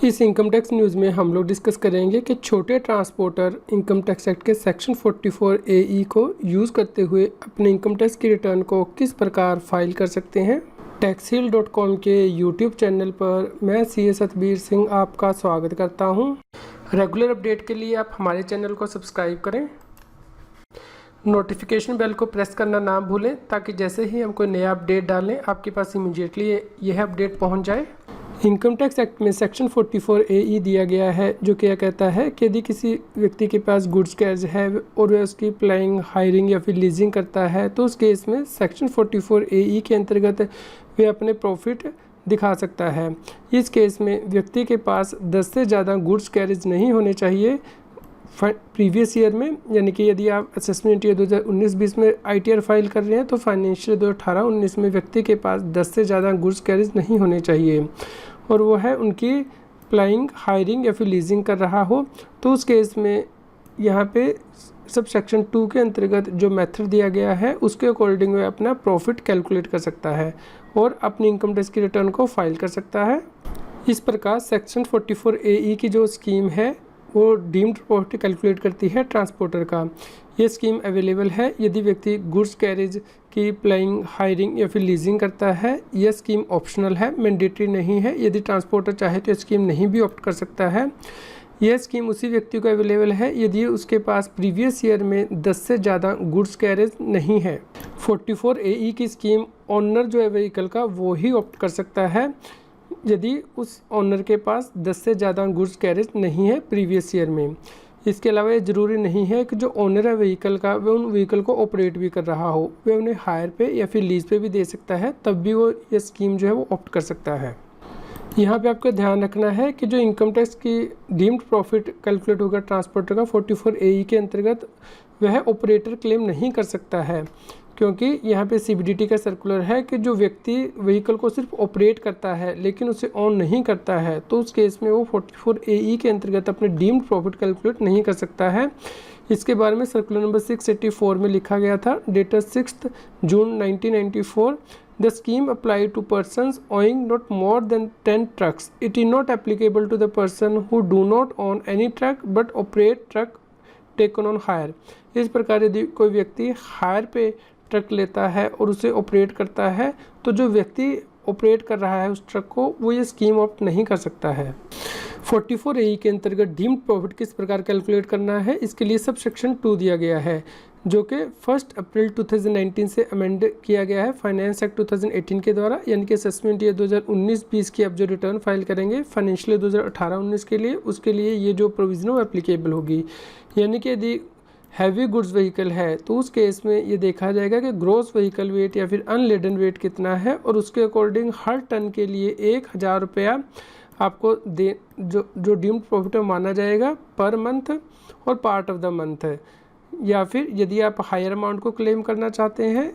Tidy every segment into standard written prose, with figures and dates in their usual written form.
इस income tax news में हम लोग डिस्कस करेंगे कि छोटे ट्रांसपोर्टर इनकम टैक्स एक्ट के सेक्शन 44 AE को यूज़ करते हुए अपने इनकम टैक्स की रिटर्न को किस प्रकार फाइल कर सकते हैं। taxhill.com के यूट्यूब चैनल पर मैं CA सतबीर सिंह आपका स्वागत करता हूं। रेगुलर अपडेट के लिए आप हमारे चैनल को सब्सक्राइब करें, नोटिफिकेशन बेल को प्रेस करना ना भूलें ताकि जैसे ही हम कोई नया अपडेट डालें आपके पास इमीडिएटली यह अपडेट पहुंच जाए। इनकम टैक्स एक्ट में सेक्शन 44 AE दिया गया है जो क्या कहता है कि यदि किसी व्यक्ति के पास गुड्स कैरेज है और वह उसकी प्लाइंग, हायरिंग या फिर लीजिंग करता है तो उस केस में सेक्शन 44 AE के अंतर्गत वह अपने प्रॉफिट दिखा सकता है। इस केस में व्यक्ति के पास 10 से ज़्यादा गुड्स कैरेज नहीं होने चाहिए प्रीवियस ईयर में, यानी कि यदि आप असेसमेंट ईयर 2019-20 में ITR फाइल कर रहे हैं तो फाइनेंशियल 2018-19 में व्यक्ति के पास 10 से ज़्यादा गुड्स कैरेज नहीं होने चाहिए और वो है उनकी प्लाइंग, हायरिंग या फिर लीजिंग कर रहा हो। तो उस केस में यहाँ पे सब सेक्शन 2 के अंतर्गत जो मेथड दिया गया है उसके अकॉर्डिंग वह अपना प्रॉफिट कैलकुलेट कर सकता है और अपनी इनकम टैक्स की रिटर्न को फाइल कर सकता है। इस प्रकार सेक्शन 44 AE की जो स्कीम है वो डीम्ड प्रॉफिट कैलकुलेट करती है ट्रांसपोर्टर का। ये स्कीम अवेलेबल है यदि व्यक्ति गुड्स कैरेज की प्लाइंग, हायरिंग या फिर लीजिंग करता है। यह स्कीम ऑप्शनल है, मैंडेटरी नहीं है। यदि ट्रांसपोर्टर चाहे तो स्कीम नहीं भी ऑप्ट कर सकता है। यह स्कीम उसी व्यक्ति को अवेलेबल है यदि उसके पास प्रीवियस ईयर में 10 से ज़्यादा गुड्स कैरेज नहीं है। 44 AE की स्कीम ओनर जो है व्हीकल का वो ही ऑप्ट कर सकता है यदि उस ओनर के पास 10 से ज़्यादा गुड्स कैरेज नहीं है प्रीवियस ईयर में। इसके अलावा ये ज़रूरी नहीं है कि जो ओनर है व्हीकल का वह उन व्हीकल को ऑपरेट भी कर रहा हो, वह उन्हें हायर पे या फिर लीज पे भी दे सकता है, तब भी वो ये स्कीम जो है वो ऑप्ट कर सकता है। यहाँ पे आपको ध्यान रखना है कि जो इनकम टैक्स की डीम्ड प्रॉफिट कैलकुलेट होगा ट्रांसपोर्टर का 44 AE के अंतर्गत वह ऑपरेटर क्लेम नहीं कर सकता है, क्योंकि यहाँ पे CBDT का सर्कुलर है कि जो व्यक्ति व्हीकल को सिर्फ ऑपरेट करता है लेकिन उसे ऑन नहीं करता है तो उस केस में वो 44 AE के अंतर्गत अपने डीम्ड प्रॉफिट कैलकुलेट नहीं कर सकता है। इसके बारे में सर्कुलर नंबर 684 में लिखा गया था, dated 6 June 1994। The scheme apply to persons owing not more than 10 trucks. It is not applicable to the person who do not own any truck but operate truck taken on hire. इस प्रकार यदि कोई व्यक्ति higher पे truck लेता है और उसे ऑपरेट करता है तो जो व्यक्ति ऑपरेट कर रहा है उस ट्रक को वो ये स्कीम ऑप्ट नहीं कर सकता है। 44 AE के अंतर्गत डीम्ड प्रॉफिट किस प्रकार कैलकुलेट करना है, इसके लिए सब सेक्शन 2 दिया गया है जो कि 1 अप्रैल 2019 से अमेंड किया गया है फाइनेंस एक्ट 2018 के द्वारा, यानी कि असेसमेंट ईयर 2019-20 की अब जो रिटर्न फाइल करेंगे फाइनेंशियल 2018-19 के लिए, उसके लिए ये जो प्रोविजन वो एप्लीकेबल होगी। यानी कि यदि हैवी गुड्स व्हीकल है तो उस केस में ये देखा जाएगा कि ग्रॉस व्हीकल वेट या फिर अनलेडन वेट कितना है और उसके अकॉर्डिंग हर टन के लिए 1000 रुपया आपको जो डीम्ड प्रॉफिट माना जाएगा पर मंथ और पार्ट ऑफ द मंथ है। या फिर यदि आप हायर अमाउंट को क्लेम करना चाहते हैं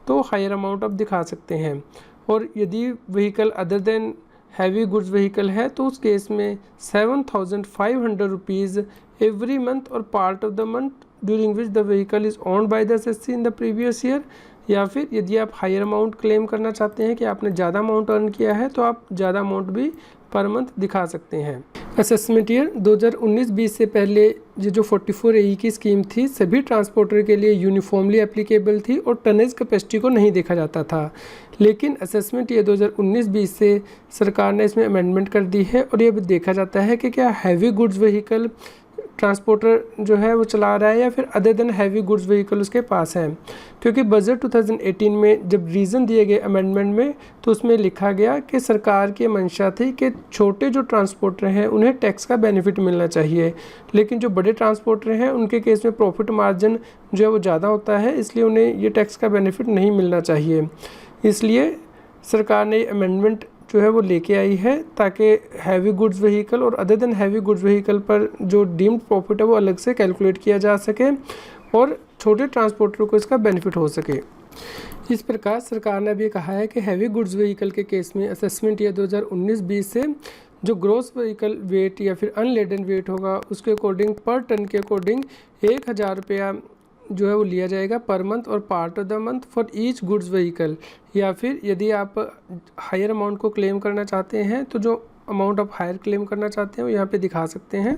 तो हायर अमाउंट आप दिखा सकते हैं। और यदि vehicle other than heavy goods vehicle है तो उस केस में 7500 रुपीज़ एवरी मंथ और part of the month during which the vehicle is owned by the assessee in the previous year. या फिर यदि आप हायर अमाउंट क्लेम करना चाहते हैं कि आपने ज़्यादा अमाउंट अर्न किया है तो आप ज़्यादा अमाउंट भी पर मंथ दिखा सकते हैं। असेसमेंट ईयर 2019-20 से पहले ये जो 44 AE की स्कीम थी सभी ट्रांसपोर्टर के लिए यूनिफॉर्मली एप्लीकेबल थी और टनेज कैपेसिटी को नहीं देखा जाता था। लेकिन असेसमेंट ईयर 2019-20 से सरकार ने इसमें अमेंडमेंट कर दी है और ये देखा जाता है कि क्या हैवी गुड्स व्हीकल ट्रांसपोर्टर जो है वो चला रहा है या फिर other than heavy goods vehicle उसके पास है। क्योंकि बजट 2018 में जब रीज़न दिए गए अमेंडमेंट में तो उसमें लिखा गया कि सरकार की मंशा थी कि छोटे जो ट्रांसपोर्टर हैं उन्हें टैक्स का बेनिफिट मिलना चाहिए, लेकिन जो बड़े ट्रांसपोर्टर हैं उनके केस में प्रॉफिट मार्जिन जो है वो ज़्यादा होता है, इसलिए उन्हें ये टैक्स का बेनिफिट नहीं मिलना चाहिए। इसलिए सरकार ने अमेंडमेंट जो है वो लेके आई है ताकि हैवी गुड्स व्हीकल और other than heavy goods vehicle पर जो डीम्ड प्रॉफिट है वो अलग से कैलकुलेट किया जा सके और छोटे ट्रांसपोर्टर को इसका बेनिफिट हो सके। इस प्रकार सरकार ने अभी कहा है कि हैवी गुड्स व्हीकल के केस में असेसमेंट ईयर 2019-20 से जो ग्रॉस व्हीकल वेट या फिर अनलेडन वेट होगा उसके अकॉर्डिंग पर टन के अकॉर्डिंग 1000 रुपया जो है वो लिया जाएगा पर मंथ और part of the month for each goods vehicle. या फिर यदि आप हायर अमाउंट को क्लेम करना चाहते हैं तो जो अमाउंट आप हायर क्लेम करना चाहते हैं वो यहाँ पे दिखा सकते हैं।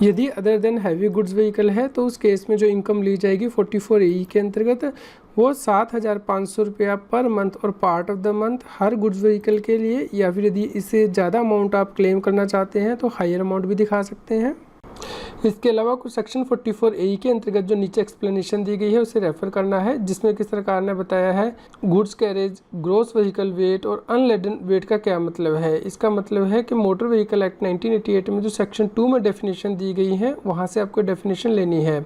यदि other than heavy goods vehicle है तो उस केस में जो इनकम ली जाएगी 44AE के अंतर्गत वो 7,500 रुपया पर मंथ और part of the month her goods vehicle के लिए, या फिर यदि इससे ज़्यादा अमाउंट आप क्लेम करना चाहते हैं तो हायर अमाउंट भी दिखा सकते हैं। इसके अलावा कुछ सेक्शन 44AE के अंतर्गत जो नीचे एक्सप्लेनेशन दी गई है उसे रेफर करना है, जिसमें कि सरकार ने बताया है goods carriage, gross vehicle wait और अनलेडन वेट का क्या मतलब है। इसका मतलब है कि मोटर व्हीकल एक्ट 1988 में जो सेक्शन 2 में डेफिनेशन दी गई है वहाँ से आपको डेफिनेशन लेनी है।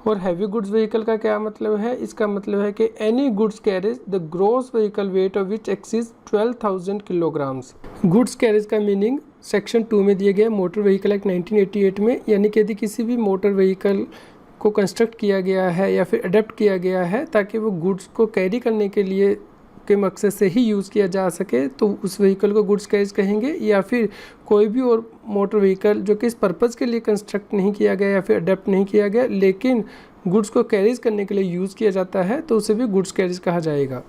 और हैवी गुड्स व्हीकल का क्या मतलब है, इसका मतलब है कि any goods carriage the gross vehicle weight of which exceeds 12,000 kilograms. Goods carriage का मीनिंग सेक्शन 2 में दिया गया मोटर व्हीकल एक्ट 1988 में, यानी कि यदि किसी भी मोटर व्हीकल को कंस्ट्रक्ट किया गया है या फिर अडेप्ट किया गया है ताकि वो गुड्स को कैरी करने के लिए के मकसद से ही यूज़ किया जा सके तो उस व्हीकल को गुड्स कैरेज कहेंगे। या फिर कोई भी और मोटर व्हीकल जो कि इस पर्पज़ के लिए कंस्ट्रक्ट नहीं किया गया या फिर अडेप्ट नहीं किया गया लेकिन गुड्स को कैरीज करने के लिए यूज़ किया जाता है तो उसे भी गुड्स कैरेज कहा जाएगा।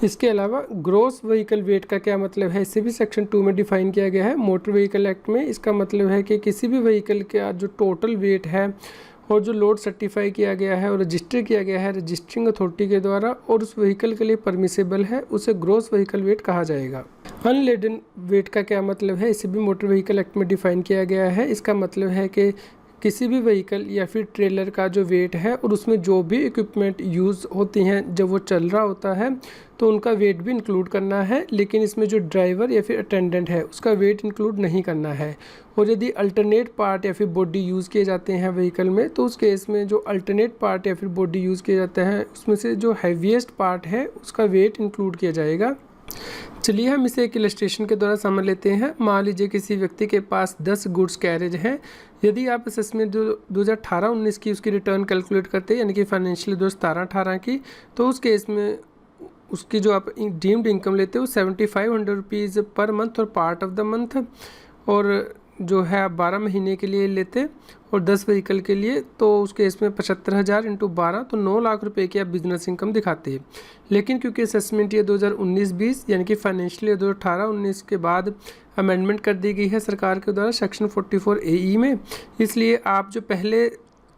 इसके अलावा ग्रॉस व्हीकल वेट का क्या मतलब है, इसे भी सेक्शन 2 में डिफाइन किया गया है मोटर व्हीकल एक्ट में। इसका मतलब है कि किसी भी व्हीकल का जो टोटल वेट है और जो लोड सर्टिफाई किया गया है और रजिस्टर किया गया है रजिस्टरिंग अथॉरिटी के द्वारा और उस व्हीकल के लिए परमिसेबल है उसे ग्रॉस व्हीकल वेट कहा जाएगा। अनलेडन वेट का क्या मतलब है, इसे भी मोटर व्हीकल एक्ट में डिफाइन किया गया है। इसका मतलब है कि किसी भी व्हीकल या फिर ट्रेलर का जो वेट है और उसमें जो भी इक्विपमेंट यूज़ होती हैं जब वो चल रहा होता है तो उनका वेट भी इंक्लूड करना है, लेकिन इसमें जो ड्राइवर या फिर अटेंडेंट है उसका वेट इंक्लूड नहीं करना है। और यदि अल्टरनेट पार्ट या फिर बॉडी यूज़ किए जाते हैं व्हीकल में तो उस केस में जो अल्टरनेट पार्ट या फिर बॉडी यूज़ किए जाते हैं उसमें से जो हैवीएस्ट पार्ट है उसका वेट इंक्लूड किया जाएगा। चलिए हम इसे एक इलस्ट्रेशन के द्वारा समझ लेते हैं। मान लीजिए किसी व्यक्ति के पास 10 गुड्स कैरेज हैं। यदि आप इसमें जो 2018-19 की उसकी रिटर्न कैलकुलेट करते हैं यानी कि फाइनेंशियल 2017-18 की, तो उस केस में उसकी जो आप डीम्ड इनकम लेते हो 7,500 रुपीज़ पर मंथ और पार्ट ऑफ द मंथ, और जो है आप 12 महीने के लिए लेते और 10 व्हीकल के लिए तो उसके इसमें 75,000 इंटू 12 तो 9 लाख रुपए की आप बिजनेस इनकम दिखाते हैं। लेकिन क्योंकि असेसमेंट ये 2019-20 यानी कि फाइनेंशियल ईयर 2018-19 के बाद अमेंडमेंट कर दी गई है सरकार के द्वारा सेक्शन 44AE में, इसलिए आप जो पहले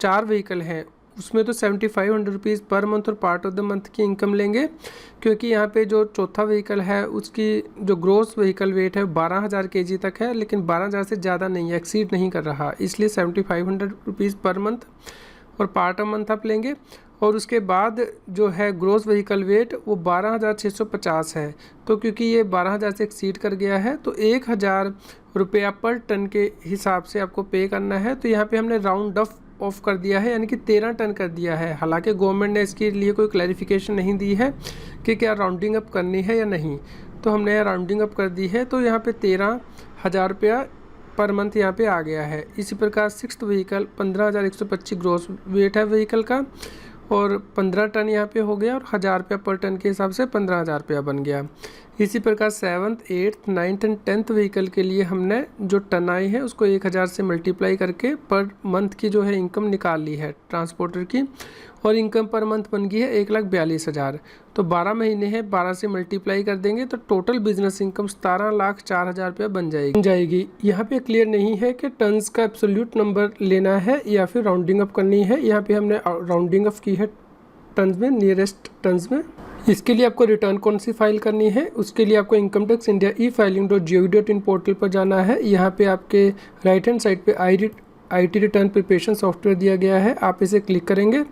4 व्हीकल हैं उसमें तो 7,500 रुपीज़ पर मंथ और पार्ट ऑफ द मंथ की इनकम लेंगे, क्योंकि यहाँ पे जो चौथा व्हीकल है उसकी जो ग्रॉस व्हीकल वेट है 12,000 kg तक है, लेकिन 12,000 से ज़्यादा नहीं है, एक्सीड नहीं कर रहा, इसलिए 7,500 रुपीज़ पर मंथ और पार्ट ऑफ मंथ आप लेंगे। और उसके बाद जो है ग्रॉस व्हीकल वेट वो 12,650 है, तो क्योंकि ये 12,000 से एक्सीड कर गया है तो 1,000 रुपया पर टन के हिसाब से आपको पे करना है। तो यहाँ पे हमने राउंड ऑफ कर दिया है यानी कि 13 टन कर दिया है। हालांकि गवर्नमेंट ने इसके लिए कोई क्लैरिफिकेशन नहीं दी है कि क्या राउंडिंग अप करनी है या नहीं, तो हमने राउंडिंग अप कर दी है। तो यहाँ पे 13,000 रुपया पर मंथ यहाँ पे आ गया है। इसी प्रकार 6th व्हीकल 15,125 ग्रॉस वेट है व्हीकल का और 15 टन यहाँ पे हो गया और 1,000 रुपया पर टन के हिसाब से 15,000 रुपया बन गया। इसी प्रकार 7th, 8th, 9th and 10th vehicle के लिए हमने जो टन आई है उसको 1,000 से मल्टीप्लाई करके पर मंथ की जो है इनकम निकाल ली है ट्रांसपोर्टर की, और इनकम पर मंथ बन गई है 1,42,000। तो 12 महीने हैं, 12 से मल्टीप्लाई कर देंगे तो टोटल बिजनेस इनकम 17,04,000 रुपया बन जाएगी। यहाँ पे क्लियर नहीं है कि टन्स का एब्सोल्यूट नंबर लेना है या फिर राउंडिंग अप करनी है। यहाँ पे हमने राउंडिंग अप की है टन्स में, नियरेस्ट टन्स में। इसके लिए आपको रिटर्न कौन सी फाइल करनी है, उसके लिए आपको income tax India e-filing.gov.in portal पर जाना है। यहाँ पे आपके राइट हैंड साइड पे IT रिटर्न प्रिपरेशन सॉफ्टवेयर दिया गया है, आप इसे क्लिक करेंगे।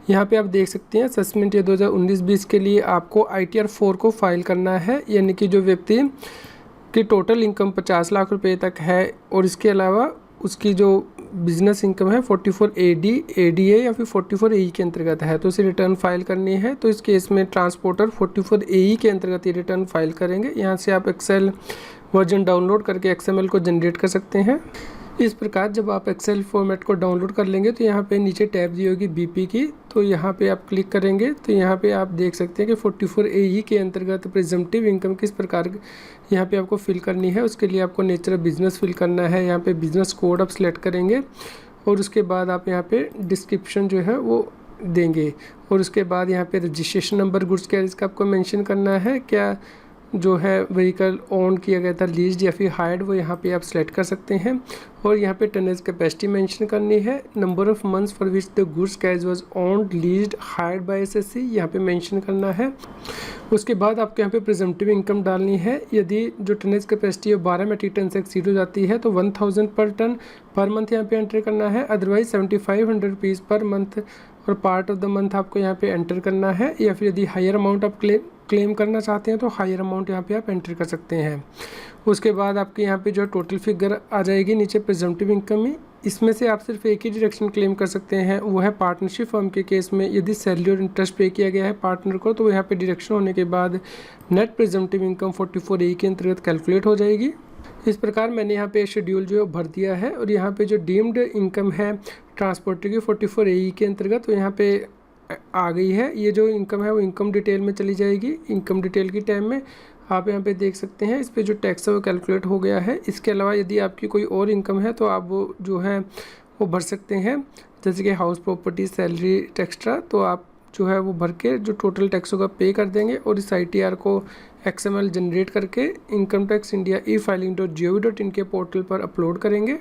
यहाँ पे आप देख सकते हैं असेसमेंट ईयर 2019-20 के लिए आपको ITR 4 को फाइल करना है, यानी कि जो व्यक्ति की टोटल इनकम 50 लाख रुपए तक है और इसके अलावा उसकी जो बिजनेस इनकम है 44AD, ADA या फिर 44AE के अंतर्गत है तो उसे रिटर्न फाइल करनी है। तो इस केस में ट्रांसपोर्टर 44AE के अंतर्गत ये रिटर्न फाइल करेंगे। यहाँ से आप एक्सेल वर्जन डाउनलोड करके XML को जनरेट कर सकते हैं। इस प्रकार जब आप एक्सेल फॉर्मेट को डाउनलोड कर लेंगे तो यहाँ पे नीचे टैब दी होगी BP की, तो यहाँ पे आप क्लिक करेंगे तो यहाँ पे आप देख सकते हैं कि 44AE के अंतर्गत प्रिजम्पटिव इनकम किस प्रकार यहाँ पे आपको फिल करनी है। उसके लिए आपको नेचर ऑफ बिजनेस फिल करना है। यहाँ पे बिजनेस कोड आप सिलेक्ट करेंगे और उसके बाद आप यहाँ पे डिस्क्रिप्शन जो है वो देंगे और उसके बाद यहाँ पे रजिस्ट्रेशन नंबर गुड्स कैरेज का आपको मेंशन करना है। क्या जो है व्हीकल ओन किया गया था, लीज्ड या फिर हायर्ड, वो यहाँ पे आप सेलेक्ट कर सकते हैं। और यहाँ पे टनेज कैपेसिटी मेंशन करनी है, number of months for which the goods carriage was owned, leased, hired by SSC, यहाँ पे मेंशन करना है। उसके बाद आपको यहाँ पे प्रिजम्पटिव इनकम डालनी है। यदि जो टनेज कैपेसिटी है 12 मेट्रिक टन से एक्सीड हो जाती है तो 1000 पर टन पर मंथ यहाँ पे एंटर करना है, अदरवाइज 7500 रुपीज़ पर मंथ और पार्ट ऑफ द मंथ आपको यहाँ पे एंटर करना है। या फिर यदि हायर अमाउंट आप क्लेम करना चाहते हैं तो हायर अमाउंट यहाँ पे आप एंटर कर सकते हैं। उसके बाद आपके यहाँ पे जो टोटल फिगर आ जाएगी नीचे प्रिजम्पटिव इनकम में। इसमें से आप सिर्फ एक ही डिडक्शन क्लेम कर सकते हैं, वो है पार्टनरशिप फर्म के केस में। यदि सैलरी और इंटरेस्ट पे किया गया है पार्टनर को तो यहाँ पे डिडक्शन होने के बाद नेट प्रिजम्पटिव इनकम 44A के अंतर्गत कैलकुलेट हो जाएगी। इस प्रकार मैंने यहाँ पे शेड्यूल जो भर दिया है। और यहाँ पे जो डीम्ड इनकम है ट्रांसपोर्टर की 44AE के अंतर्गत वो यहाँ पे आ गई है। ये जो इनकम है वो इनकम डिटेल में चली जाएगी। इनकम डिटेल की टाइम में आप यहाँ पे देख सकते हैं इस पे जो टैक्स है वो कैलकुलेट हो गया है। इसके अलावा यदि आपकी कोई और इनकम है तो आप वो जो है वो भर सकते हैं, जैसे कि हाउस प्रॉपर्टी, सैलरी, एक्स्ट्रा, तो आप जो है वो भर के जो टोटल टैक्स होगा पे कर देंगे और इस ITR को XML जनरेट करके इनकम टैक्स इंडिया e-filing.gov.in के पोर्टल पर अपलोड करेंगे।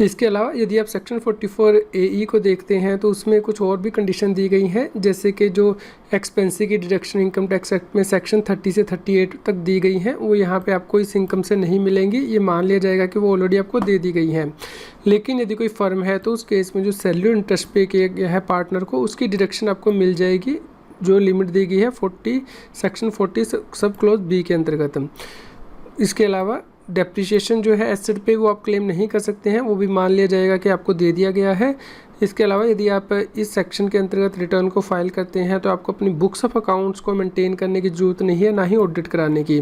इसके अलावा यदि आप सेक्शन 44AE को देखते हैं तो उसमें कुछ और भी कंडीशन दी गई हैं, जैसे कि जो एक्सपेंसिव की डिडक्शन इनकम टैक्स एक्ट में सेक्शन 30 से 38 तक दी गई हैं वो यहाँ पे आपको इस इनकम से नहीं मिलेंगी। ये मान लिया जाएगा कि वो ऑलरेडी आपको दे दी गई हैं। लेकिन यदि कोई फर्म है तो उस केस में जो सैलरी और इंटरेस्ट पे किया गया है पार्टनर को, उसकी डिडक्शन आपको मिल जाएगी, जो लिमिट दी गई है सेक्शन 40 सब क्लॉज B के अंतर्गत। इसके अलावा डेप्रिसिएशन जो है एसेट पे वो आप क्लेम नहीं कर सकते हैं, वो भी मान लिया जाएगा कि आपको दे दिया गया है। इसके अलावा यदि आप इस सेक्शन के अंतर्गत रिटर्न को फाइल करते हैं तो आपको अपनी बुक्स ऑफ अकाउंट्स को मेंटेन करने की ज़रूरत नहीं है, ना ही ऑडिट कराने की।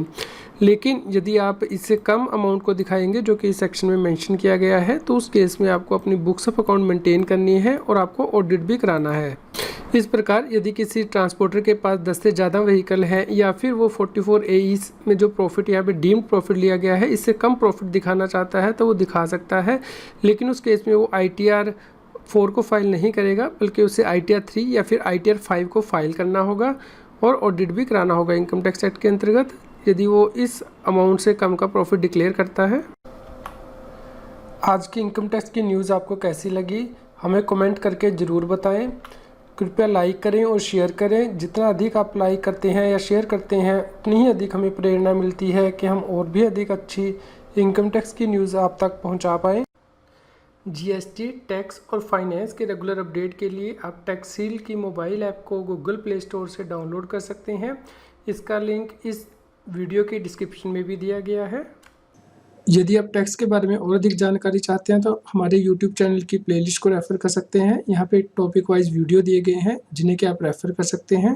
लेकिन यदि आप इससे कम अमाउंट को दिखाएंगे जो कि इस सेक्शन में मेंशन किया गया है तो उस केस में आपको अपनी बुक्स ऑफ अकाउंट मेंटेन करनी है और आपको ऑडिट भी कराना है। इस प्रकार यदि किसी ट्रांसपोर्टर के पास 10 से ज़्यादा व्हीकल है या फिर वो 44AE में जो प्रॉफिट यहाँ पे डीम्ड प्रॉफिट लिया गया है इससे कम प्रॉफिट दिखाना चाहता है तो वो दिखा सकता है। लेकिन उस केस में वो ITR 4 को फाइल नहीं करेगा, बल्कि उसे ITR 3 या फिर ITR 5 को फाइल करना होगा और ऑडिट भी कराना होगा इनकम टैक्स एक्ट के अंतर्गत, यदि वो इस अमाउंट से कम का प्रॉफिट डिक्लेयर करता है। आज की इनकम टैक्स की न्यूज़ आपको कैसी लगी हमें कमेंट करके ज़रूर बताएं। कृपया लाइक करें और शेयर करें। जितना अधिक आप लाइक करते हैं या शेयर करते हैं उतनी ही अधिक हमें प्रेरणा मिलती है कि हम और भी अधिक अच्छी इनकम टैक्स की न्यूज़ आप तक पहुंचा पाएँ। GST, टैक्स और फाइनेंस के रेगुलर अपडेट के लिए आप टैक्सील की मोबाइल ऐप को गूगल प्ले स्टोर से डाउनलोड कर सकते हैं। इसका लिंक इस वीडियो के डिस्क्रिप्शन में भी दिया गया है। यदि आप टैक्स के बारे में और अधिक जानकारी चाहते हैं तो हमारे YouTube चैनल की प्लेलिस्ट को रेफ़र कर सकते हैं। यहाँ पे टॉपिक वाइज वीडियो दिए गए हैं जिन्हें कि आप रेफ़र कर सकते हैं।